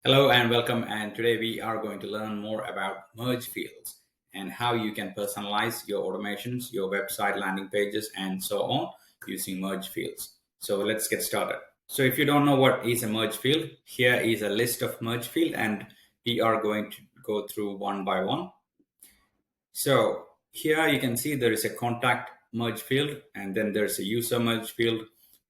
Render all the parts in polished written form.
Hello and welcome, and today we are going to learn more about merge fields and how you can personalize your automations, your website landing pages, and so on using merge fields. So let's get started. So if you don't know what is a merge field, here is a list of merge field and we are going to go through one by one. So here you can see there is a contact merge field, and then there's a user merge field,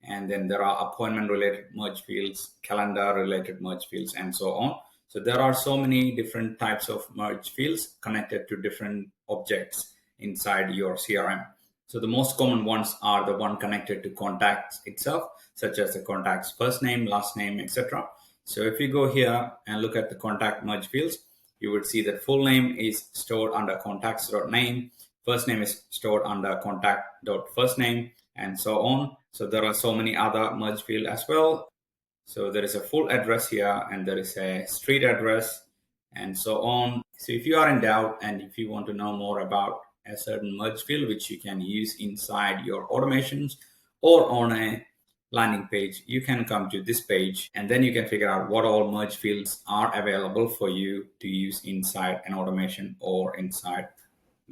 and then there are appointment related merge fields, calendar related merge fields, and so on. So there are so many different types of merge fields connected to different objects inside your CRM. So the most common ones are the one connected to contacts itself, such as the contact's first name, last name, etc. So if you go here and look at the contact merge fields, you would see that full name is stored under contacts.name, first name is stored under contact.firstname, and so on. So there are so many other merge field as well. So there is a full address here, and there is a street address, and so on. So if you are in doubt and if you want to know more about a certain merge field which you can use inside your automations or on a landing page, you can come to this page and then you can figure out what all merge fields are available for you to use inside an automation or inside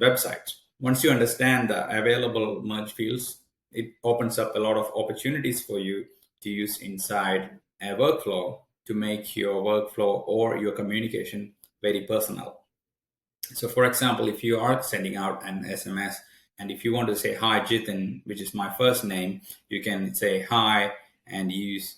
websites. Once you understand the available merge fields, it opens up a lot of opportunities for you to use inside a workflow to make your workflow or your communication very personal. So for example, if you are sending out an SMS and if you want to say hi Jitin, which is my first name, you can say hi and use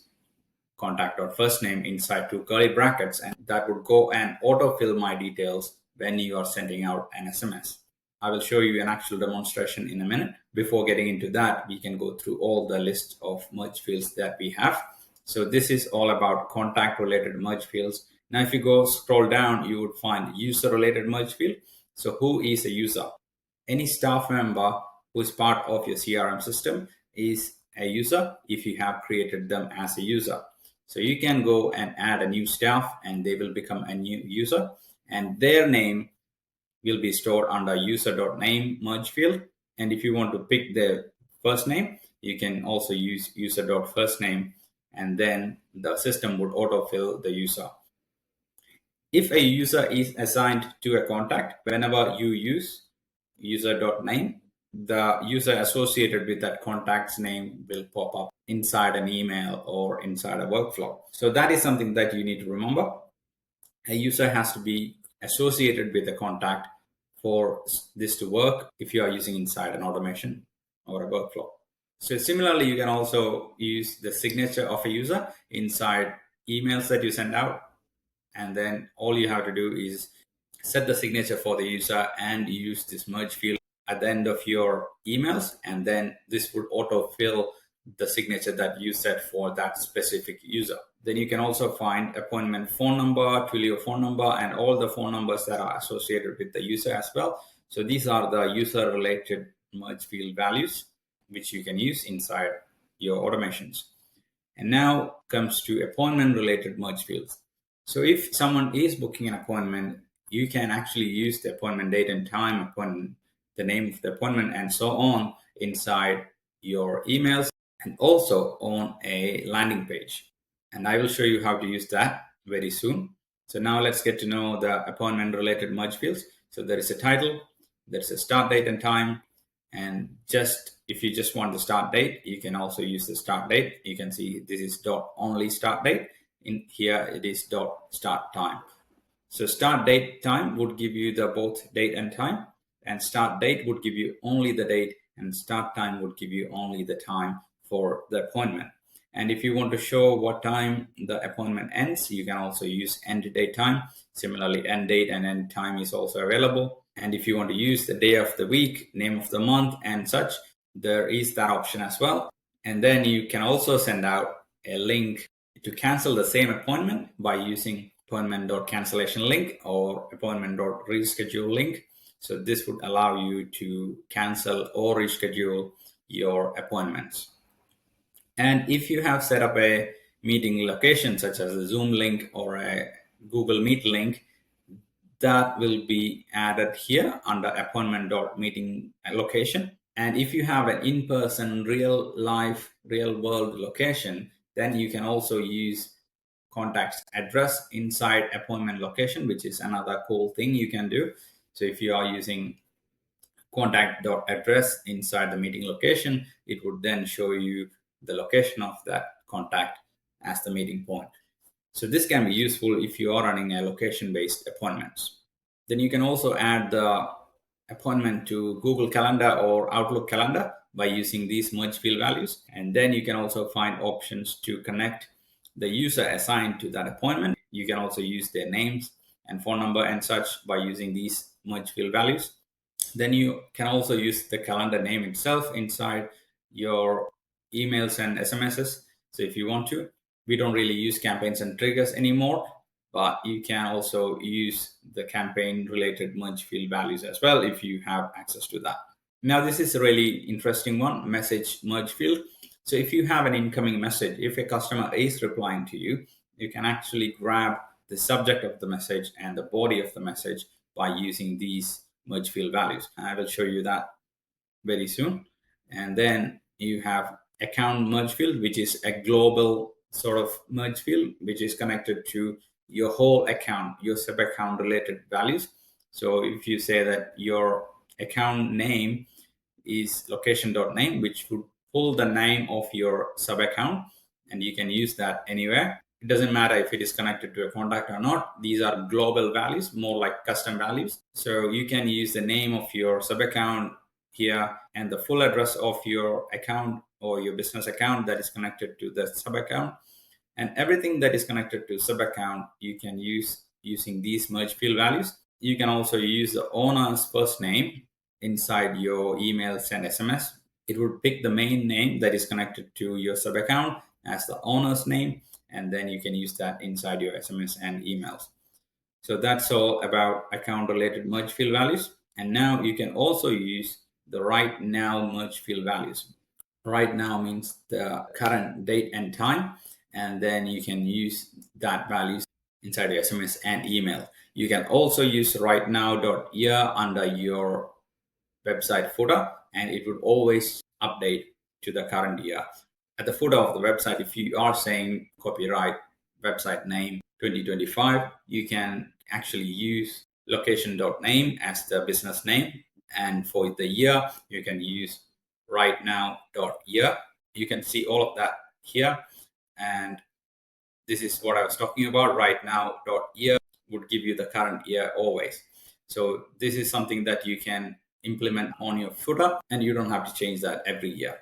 contact.first name inside two curly brackets, and that would go and autofill my details when you are sending out an SMS. I will show you an actual demonstration in a minute. Before getting into that, we can go through all the list of merge fields that we have. So this is all about contact related merge fields. Now, if you go scroll down, you would find user related merge field. So who is a user? Any staff member who is part of your CRM system is a user if you have created them as a user. So you can go and add a new staff and they will become a new user, and their name will be stored under user.name merge field. And if you want to pick their first name, you can also use user.firstname, and then the system would autofill the user. If a user is assigned to a contact, whenever you use user.name, the user associated with that contact's name will pop up inside an email or inside a workflow. So that is something that you need to remember. A user has to be associated with a contact for this to work if you are using inside an automation or a workflow. So similarly, you can also use the signature of a user inside emails that you send out. And then all you have to do is set the signature for the user and use this merge field at the end of your emails. And then this would autofill the signature that you set for that specific user. Then you can also find appointment phone number, Twilio phone number, and all the phone numbers that are associated with the user as well. So these are the user related merge field values which you can use inside your automations. And now comes to appointment related merge fields. So if someone is booking an appointment, you can actually use the appointment date and time, appointment, the name of the appointment, and so on inside your emails and also on a landing page. And I will show you how to use that very soon. So now let's get to know the appointment related merge fields. So there is a title, there's a start date and time, and just if you just want the start date, you can also use the start date. You can see this is .only start date. In here it is .start time. So start date time would give you the both date and time, and start date would give you only the date, and start time would give you only the time for the appointment. And if you want to show what time the appointment ends, you can also use end date time. Similarly, end date and end time is also available. And if you want to use the day of the week, name of the month, and such, there is that option as well. And then you can also send out a link to cancel the same appointment by using appointment.cancellation link or appointment.reschedule link. So this would allow you to cancel or reschedule your appointments. And if you have set up a meeting location, such as a Zoom link or a Google Meet link, that will be added here under appointment.meeting location. And if you have an in-person, real life, real world location, then you can also use contact's address inside appointment location, which is another cool thing you can do. So if you are using contact.address inside the meeting location, it would then show you the location of that contact as the meeting point. So this can be useful if you are running a location-based appointments. Then you can also add the appointment to Google Calendar or Outlook Calendar by using these merge field values. And then you can also find options to connect the user assigned to that appointment. You can also use their names and phone number and such by using these merge field values. Then you can also use the calendar name itself inside your emails and SMSs. So if you want to, we don't really use campaigns and triggers anymore, but you can also use the campaign related merge field values as well if you have access to that. Now, this is a really interesting one, message merge field. So if you have an incoming message, if a customer is replying to you, you can actually grab the subject of the message and the body of the message by using these merge field values. I will show you that very soon. And then you have account merge field, which is a global sort of merge field, which is connected to your whole account, your sub account related values. So if you say that your account name is location.name, which would pull the name of your sub account, and you can use that anywhere. It doesn't matter if it is connected to a contact or not. These are global values, more like custom values. So you can use the name of your sub account here and the full address of your account or your business account that is connected to the sub account, and everything that is connected to sub account you can use using these merge field values. You can also use the owner's first name inside your emails and SMS. It would pick the main name that is connected to your sub account as the owner's name, and then you can use that inside your SMS and emails. So that's all about account related merge field values. And now you can also use the right now merge field values. Right now means the current date and time, and then you can use that values inside your SMS and email. You can also use right now.year under your website footer, and it would always update to the current year. At the footer of the website, if you are saying copyright website name 2025, you can actually use location.name as the business name, and for the year you can use right now.year. You can see all of that here, and this is what I was talking about. Right now.year would give you the current year always. So this is something that you can implement on your footer, and you don't have to change that every year.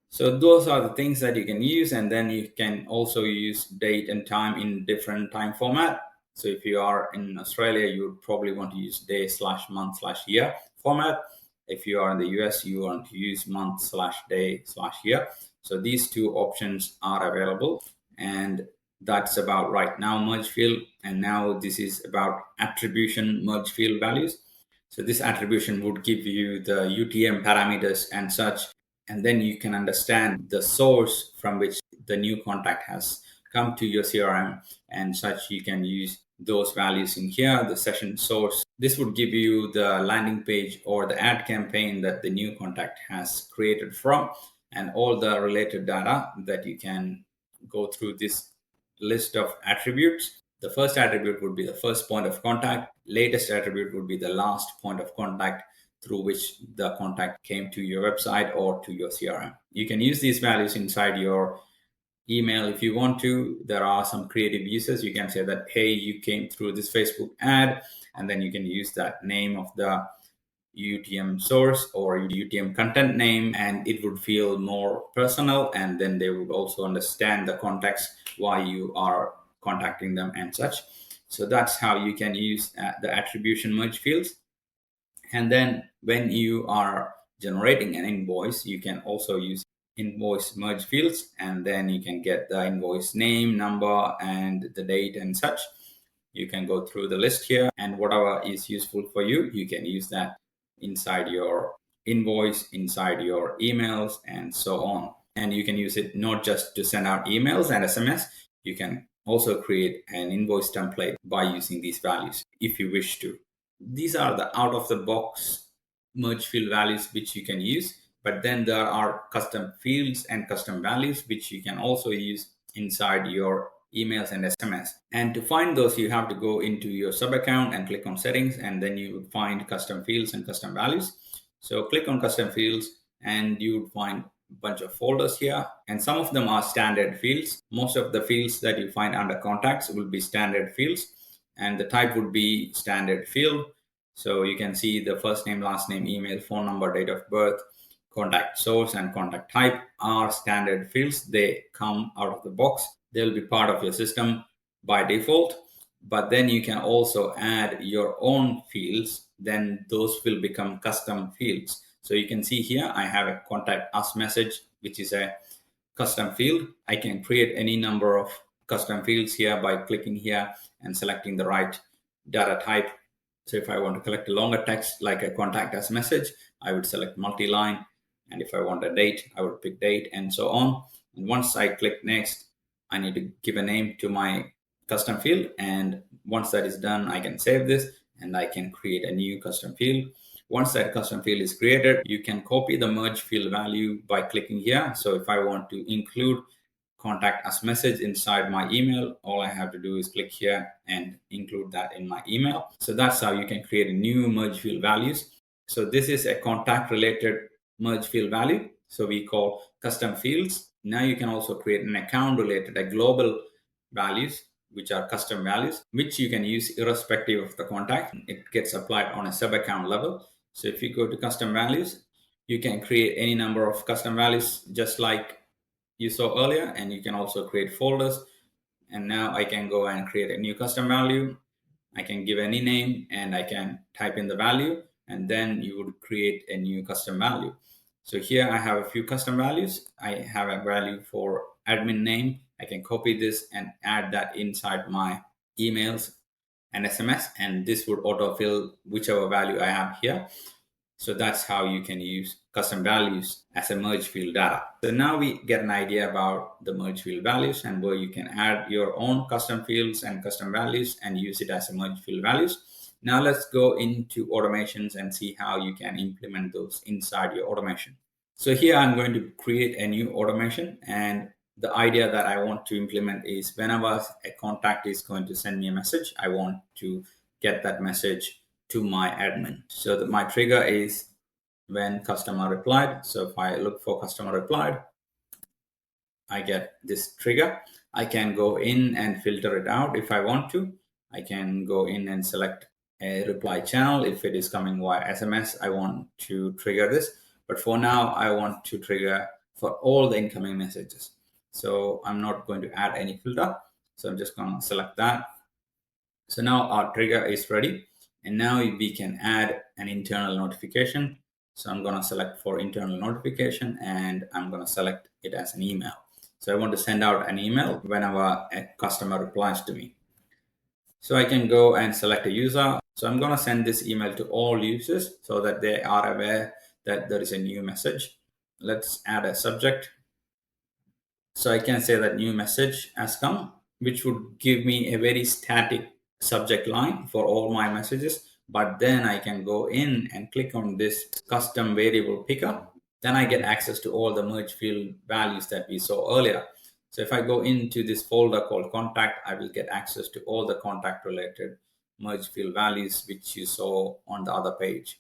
So those are the things that you can use, and then you can also use date and time in different time format. So if you are in Australia, you would probably want to use day/month/year format. If you are in the US, you want to use month/day/year. So these two options are available, and that's about right now merge field. And now this is about attribution merge field values. So this attribution would give you the UTM parameters and such, and then you can understand the source from which the new contact has come to your CRM and such. You can use those values in here, the session source. This would give you the landing page or the ad campaign that the new contact has created from, and all the related data that you can go through this list of attributes. The first attribute would be the first point of contact. Latest attribute would be the last point of contact through which the contact came to your website or to your CRM. You can use these values inside your email if you want to. There are some creative uses. You can say that, hey, you came through this Facebook ad, and then you can use that name of the UTM source or UTM content name, and it would feel more personal, and then they would also understand the context why you are contacting them and such. So that's how you can use the attribution merge fields. And then when you are generating an invoice, you can also use invoice merge fields, and then you can get the invoice name, number, and the date and such. You can go through the list here, and whatever is useful for you, you can use that inside your invoice, inside your emails, and so on. And you can use it not just to send out emails and SMS. You can also create an invoice template by using these values if you wish to. These are the out of the box merge field values which you can use, but then there are custom fields and custom values which you can also use inside your emails and SMS. And to find those, you have to go into your sub account and click on settings, and then you would find custom fields and custom values. So click on custom fields and you would find a bunch of folders here, and some of them are standard fields. Most of the fields that you find under contacts will be standard fields, and the type would be standard field. So you can see the first name, last name, email, phone number, date of birth, contact source, and contact type are standard fields. They come out of the box. They'll be part of your system by default, but then you can also add your own fields. Then those will become custom fields. So you can see here, I have a contact us message, which is a custom field. I can create any number of custom fields here by clicking here and selecting the right data type. So if I want to collect a longer text like a contact us message, I would select multi-line. And if I want a date, I would pick date, and so on. And once I click next, I need to give a name to my custom field. And once that is done, I can save this and I can create a new custom field. Once that custom field is created, you can copy the merge field value by clicking here. So if I want to include contact us message inside my email, all I have to do is click here and include that in my email. So that's how you can create a new merge field values. So this is a contact related merge field value. So we call custom fields. Now you can also create an account related, a global values, which are custom values, which you can use irrespective of the contact. It gets applied on a sub account level. So if you go to custom values, you can create any number of custom values just like you saw earlier, and you can also create folders. And now I can go and create a new custom value. I can give any name and I can type in the value, and then you would create a new custom value. So here I have a few custom values. I have a value for admin name. I can copy this and add that inside my emails and SMS, and this would autofill whichever value I have here. So that's how you can use custom values as a merge field data. So now we get an idea about the merge field values and where you can add your own custom fields and custom values and use it as a merge field values. Now let's go into automations and see how you can implement those inside your automation. So here I'm going to create a new automation, and the idea that I want to implement is whenever a contact is going to send me a message, I want to get that message to my admin. So that my trigger is when customer replied. So if I look for customer replied, I get this trigger. I can go in and filter it out if I want to. I can go in and select a reply channel. If it is coming via SMS, I want to trigger this. But for now, I want to trigger for all the incoming messages. So I'm not going to add any filter. So I'm just going to select that. So now our trigger is ready. And now we can add an internal notification. So I'm going to select for internal notification, and I'm going to select it as an email. So I want to send out an email whenever a customer replies to me. So I can go and select a user. So I'm going to send this email to all users so that they are aware that there is a new message. Let's add a subject. So I can say that new message has come, which would give me a very static subject line for all my messages. But then I can go in and click on this custom variable picker. Then I get access to all the merge field values that we saw earlier. So if I go into this folder called contact, I will get access to all the contact related merge field values, which you saw on the other page.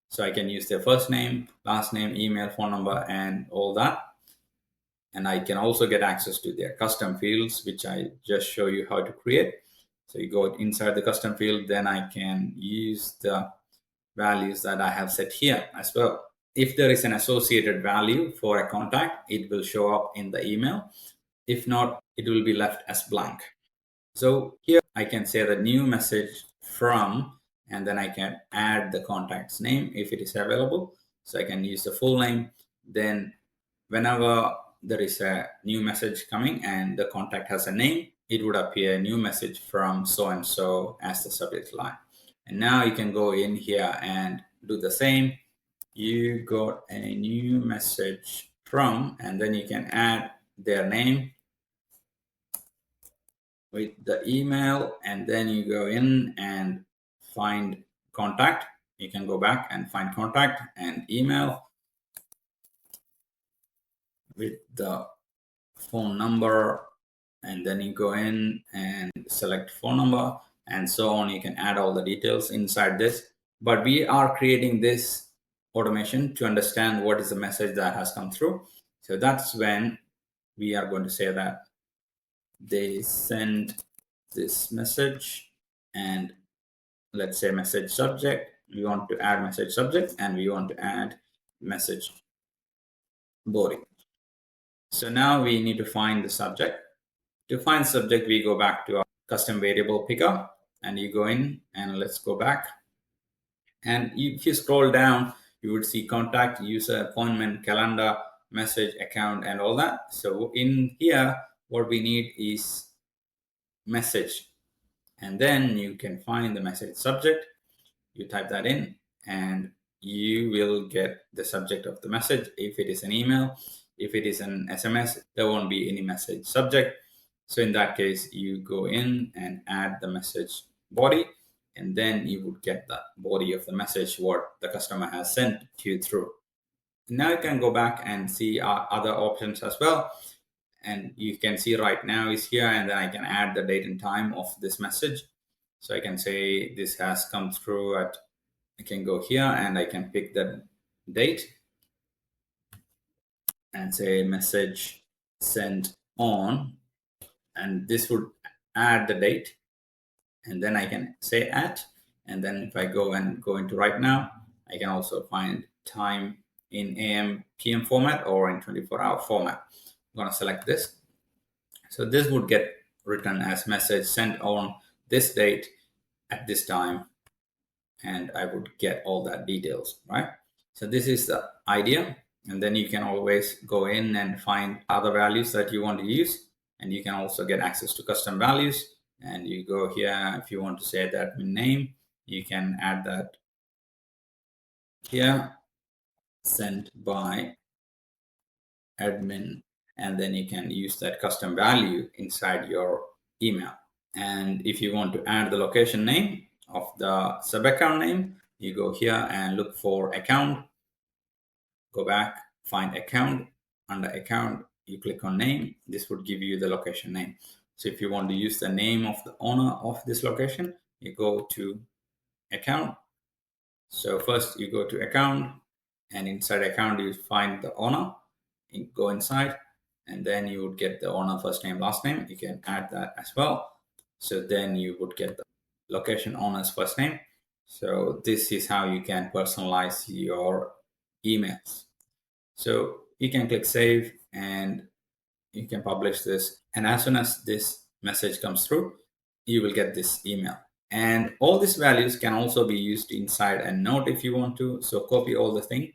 So I can use their first name, last name, email, phone number, and all that. And I can also get access to their custom fields, which I just show you how to create. So you go inside the custom field, then I can use the values that I have set here as well. If there is an associated value for a contact, it will show up in the email. If not, it will be left as blank. So here I can say the new message from, and then I can add the contact's name if it is available. So I can use the full name. Then whenever there is a new message coming and the contact has a name, it would appear a new message from so-and-so as the subject line. And now you can go in here and do the same. You got a new message from, and then you can add their name with the email, and then you go in and find contact. You can go back and find contact and email with the phone number and then you go in and select phone number and so on. You can add all the details inside this, but we are creating this automation to understand what is the message that has come through. So that's when we are going to say that they send this message, and let's say message subject. We want to add message subject, and we want to add message body. So now we need to find the subject. To find subject, we go back to our custom variable picker, and you go in, and let's go back. And if you scroll down, you would see contact, user, appointment, calendar, message, account, and all that. So in here, what we need is message. And then you can find the message subject. You type that in, and you will get the subject of the message. If it is an email, if it is an SMS, there won't be any message subject. So in that case, you go in and add the message body, and then you would get the body of the message what the customer has sent to you through. Now you can go back and see other options as well. And you can see right now is here, and then I can add the date and time of this message. So I can say this has come through at, I can go here and I can pick the date and say message sent on, and this would add the date, and then I can say at, and then if I go into right now, I can also find time in AM PM format or in 24-hour format. I'm going to select this. So this would get written as message sent on this date at this time, and I would get all that details, right? So this is the idea. And then you can always go in and find other values that you want to use, and you can also get access to custom values. And you go here, if you want to say the admin name, you can add that here, sent by admin, and then you can use that custom value inside your email. And if you want to add the location name of the sub account name, you go here and look for account, go back, find account. Under account, you click on name. This would give you the location name. So if you want to use the name of the owner of this location, you go to account. So first you go to account, and inside account you find the owner. You go inside, and then you would get the owner first name, last name. You can add that as well. So then you would get the location owner's first name. So this is how you can personalize your emails. So you can click save, and you can publish this. And as soon as this message comes through, you will get this email. And all these values can also be used inside a note if you want to. So copy all the thing,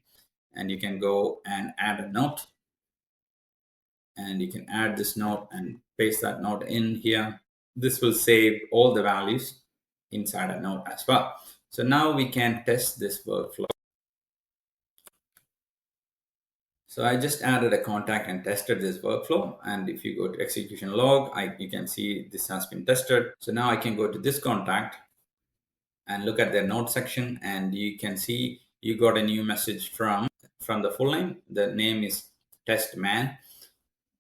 and you can go and add a note. And you can add this note and paste that note in here. This will save all the values inside a note as well. So now we can test this workflow. So I just added a contact and tested this workflow. And if you go to execution log, you can see this has been tested. So now I can go to this contact and look at their note section, and you can see you got a new message from the full name. The name is test man.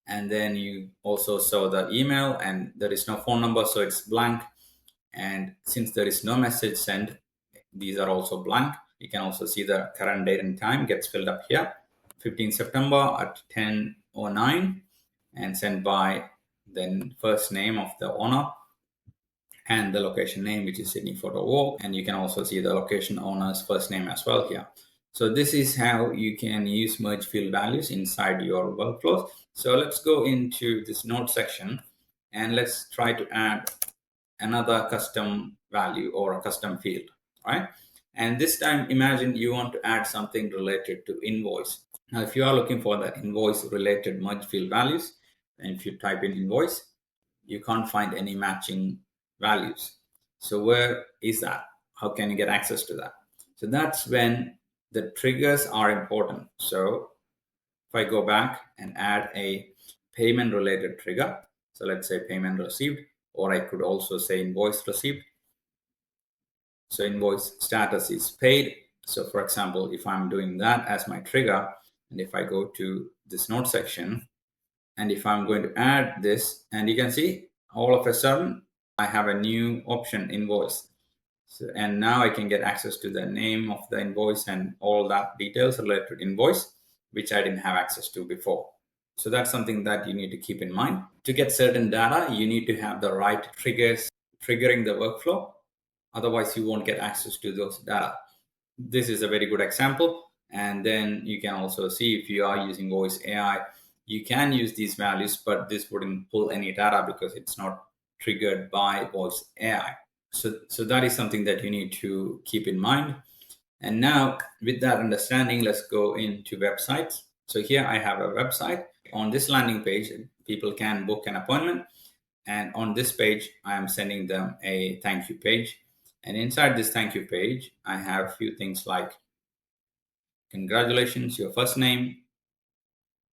And then you also saw the email, and there is no phone number, so it's blank. And since there is no message sent, these are also blank. You can also see the current date and time gets filled up here, 15 September at 10:09, and sent by then first name of the owner and the location name, which is Sydney Photo Walk. And you can also see the location owner's first name as well here. So this is how you can use merge field values inside your workflows. So let's go into this note section, and let's try to add another custom value or a custom field, right? And this time, imagine you want to add something related to invoice. Now, if you are looking for the invoice related merge field values, and if you type in invoice, you can't find any matching values. So where is that? How can you get access to that? So that's when the triggers are important. So if I go back and add a payment related trigger, so let's say payment received, or I could also say invoice received. So invoice status is paid. So for example, if I'm doing that as my trigger, and if I go to this note section And if I'm going to add this, and you can see all of a sudden I have a new option, invoice. So, and now I can get access to the name of the invoice and all that details related to invoice, which I didn't have access to before. So that's something that you need to keep in mind. To get certain data, you need to have the right triggers triggering the workflow. Otherwise, you won't get access to those data. This is a very good example. And then you can also see if you are using voice AI, you can use these values, but this wouldn't pull any data because it's not triggered by voice AI. So that is something that you need to keep in mind. And now with that understanding, let's go into websites. So here I have a website. On this landing page, people can book an appointment. And on this page, I am sending them a thank you page. And inside this thank you page, I have a few things like congratulations, your first name,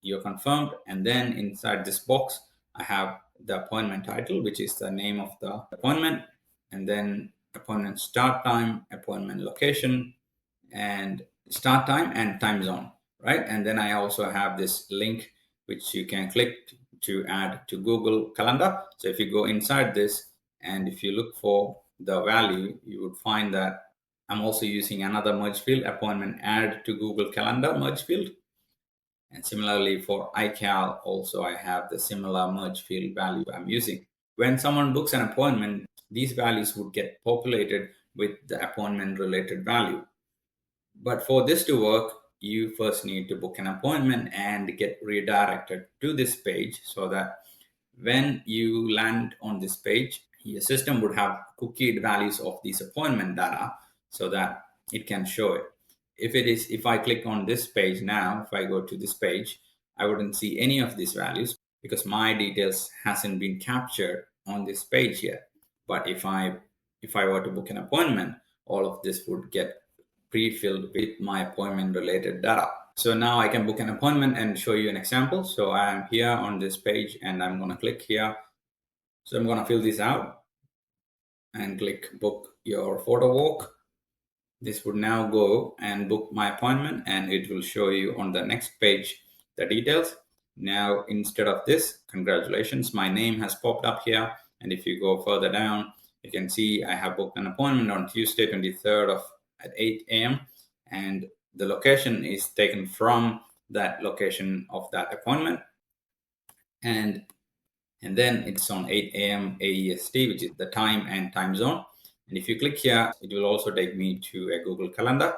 you're confirmed. And then inside this box, I have the appointment title, which is the name of the appointment. And then appointment start time, appointment location, and start time and time zone, right? And then I also have this link which you can click to add to Google Calendar. So if you go inside this and if you look for the value, you would find that I'm also using another merge field, appointment add to Google Calendar merge field. And similarly for iCal, also I have the similar merge field value I'm using. When someone books an appointment, these values would get populated with the appointment related value. But for this to work, you first need to book an appointment and get redirected to this page so that when you land on this page, your system would have cookied values of these appointment data so that it can show it. If I click on this page now, if I go to this page, I wouldn't see any of these values because my details hasn't been captured on this page yet. But if I were to book an appointment, all of this would get pre-filled with my appointment related data. So now I can book an appointment and show you an example. So I am here on this page and I'm going to click here. So I'm going to fill this out and click book your photo walk. This would now go and book my appointment and it will show you on the next page the details. Now, instead of this, congratulations, my name has popped up here. And if you go further down, you can see I have booked an appointment on Tuesday, 23rd at 8 a.m. And the location is taken from that location of that appointment. And then it's on 8 a.m. AEST, which is the time and time zone. And if you click here, it will also take me to a Google Calendar.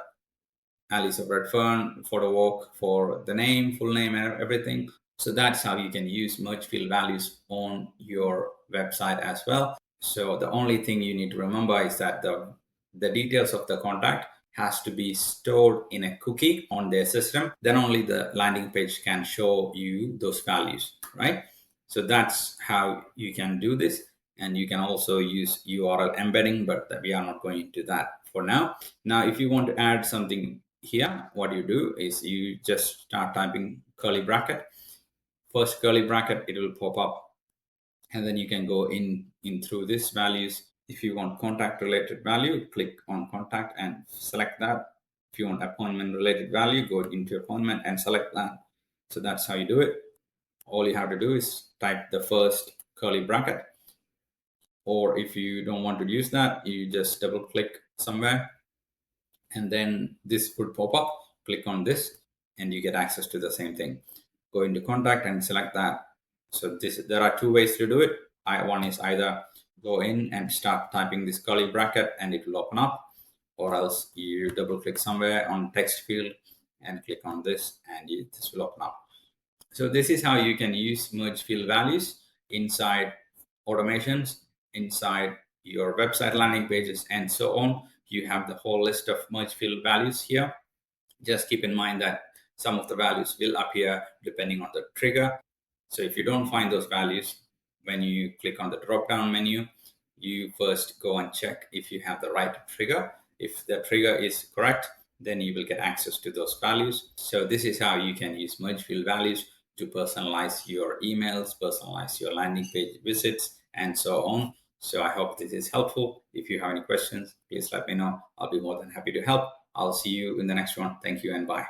Alice of Redfern, photo walk for the name, full name, and everything. So that's how you can use merge field values on your website as well. So the only thing you need to remember is that the details of the contact has to be stored in a cookie on their system. Then only the landing page can show you those values, right? So that's how you can do this. And you can also use URL embedding, but we are not going into that for now. Now, if you want to add something here, what you do is you just start typing curly bracket. First curly bracket, it will pop up. And then you can go in through these values. If you want contact related value, click on contact and select that. If you want appointment related value, go into appointment and select that. So that's how you do it. All you have to do is type the first curly bracket. Or if you don't want to use that, you just double click somewhere and then this would pop up. Click on this and you get access to the same thing. Go into contact and select that. So there are two ways to do it. One is either go in and start typing this curly bracket and it will open up, or else you double click somewhere on text field and click on this and this will open up. So this is how you can use merge field values inside automations, inside your website landing pages, and so on. You have the whole list of merge field values here. Just keep in mind that some of the values will appear depending on the trigger. So if you don't find those values, when you click on the drop-down menu, you first go and check if you have the right trigger. If the trigger is correct, then you will get access to those values. So this is how you can use merge field values to personalize your emails, personalize your landing page visits, and so on. So I hope this is helpful. If you have any questions, please let me know. I'll be more than happy to help. I'll see you in the next one. Thank you and bye.